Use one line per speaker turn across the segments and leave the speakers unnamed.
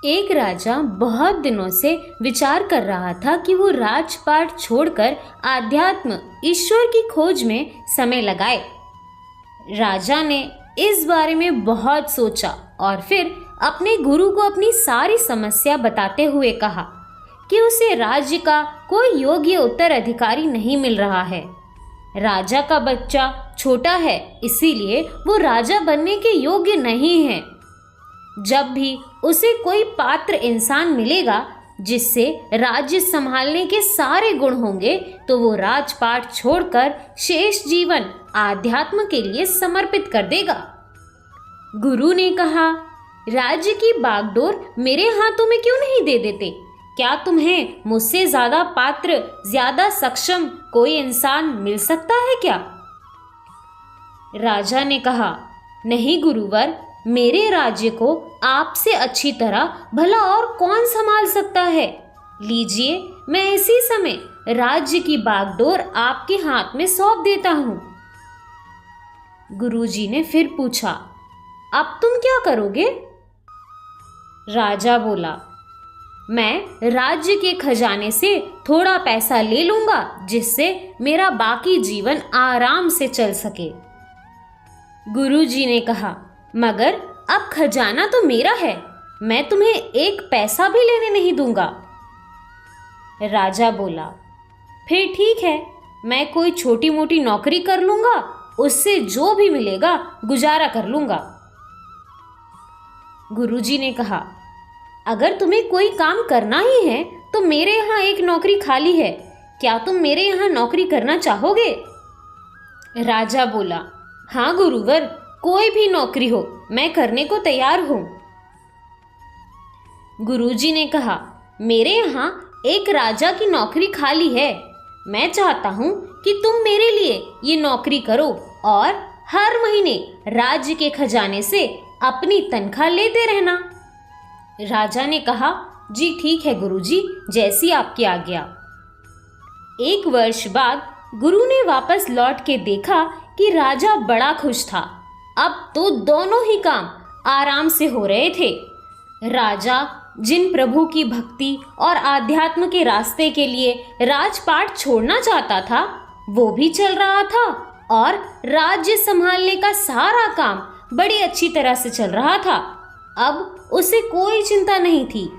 एक राजा बहुत दिनों से विचार कर रहा था कि वो राजपाट छोड़कर आध्यात्म ईश्वर की खोज में समय लगाए। राजा ने इस बारे में बहुत सोचा और फिर अपने गुरु को अपनी सारी समस्या बताते हुए कहा कि उसे राज्य का कोई योग्य उत्तराधिकारी नहीं मिल रहा है। राजा का बच्चा छोटा है, इसीलिए वो राजा बनने के योग्य नहीं है। जब भी उसे कोई पात्र इंसान मिलेगा जिससे राज्य संभालने के सारे गुण होंगे, तो वो राजपाट छोड़कर शेष जीवन आध्यात्म के लिए समर्पित कर देगा। गुरु ने कहा, राज्य की बागडोर मेरे हाथों में क्यों नहीं दे देते? क्या तुम्हें मुझसे ज्यादा पात्र, ज्यादा सक्षम कोई इंसान मिल सकता है क्या? राजा ने कहा, नहीं गुरुवर, मेरे राज्य को आपसे अच्छी तरह भला और कौन संभाल सकता है। लीजिए, मैं इसी समय राज्य की बागडोर आपके हाथ में सौंप देता हूं। गुरुजी ने फिर पूछा, अब तुम क्या करोगे? राजा बोला, मैं राज्य के खजाने से थोड़ा पैसा ले लूंगा जिससे मेरा बाकी जीवन आराम से चल सके। गुरुजी ने कहा, मगर अब खजाना तो मेरा है, मैं तुम्हें एक पैसा भी लेने नहीं दूंगा। राजा बोला, फिर ठीक है, मैं कोई छोटी मोटी नौकरी कर लूंगा, उससे जो भी मिलेगा गुजारा कर लूंगा। गुरुजी ने कहा, अगर तुम्हें कोई काम करना ही है तो मेरे यहाँ एक नौकरी खाली है, क्या तुम मेरे यहाँ नौकरी करना चाहोगे? राजा बोला, हाँ गुरुवर, कोई भी नौकरी हो, मैं करने को तैयार हूं। गुरुजी ने कहा, मेरे यहाँ एक राजा की नौकरी खाली है, मैं चाहता हूं कि तुम मेरे लिए ये नौकरी करो और हर महीने राज्य के खजाने से अपनी तनख्वाह लेते रहना। राजा ने कहा, जी ठीक है गुरुजी, जैसी आपकी आज्ञा। एक वर्ष बाद गुरु ने वापस लौट के देखा कि राजा बड़ा खुश था। अब तो दोनों ही काम आराम से हो रहे थे। राजा जिन प्रभु की भक्ति और आध्यात्म के रास्ते के लिए राजपाट छोड़ना चाहता था, वो भी चल रहा था और राज्य संभालने का सारा काम बड़ी अच्छी तरह से चल रहा था। अब उसे कोई चिंता नहीं थी।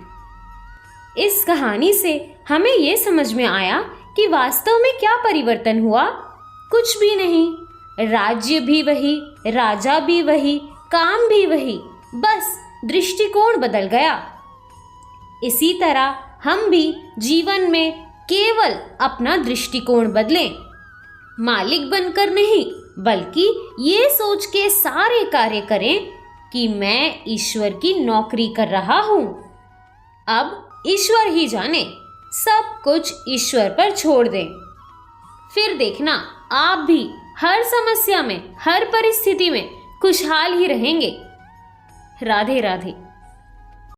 इस कहानी से हमें ये समझ में आया कि वास्तव में क्या परिवर्तन हुआ? कुछ भी नहीं। राज्य भी वही, राजा भी वही, काम भी वही, बस दृष्टिकोण बदल गया। इसी तरह हम भी जीवन में केवल अपना दृष्टिकोण बदलें, मालिक बनकर नहीं, बल्कि ये सोच के सारे कार्य करें कि मैं ईश्वर की नौकरी कर रहा हूं। अब ईश्वर ही जाने, सब कुछ ईश्वर पर छोड़ दें। फिर देखना, आप भी हर समस्या में, हर परिस्थिति में खुशहाल ही रहेंगे। राधे राधे।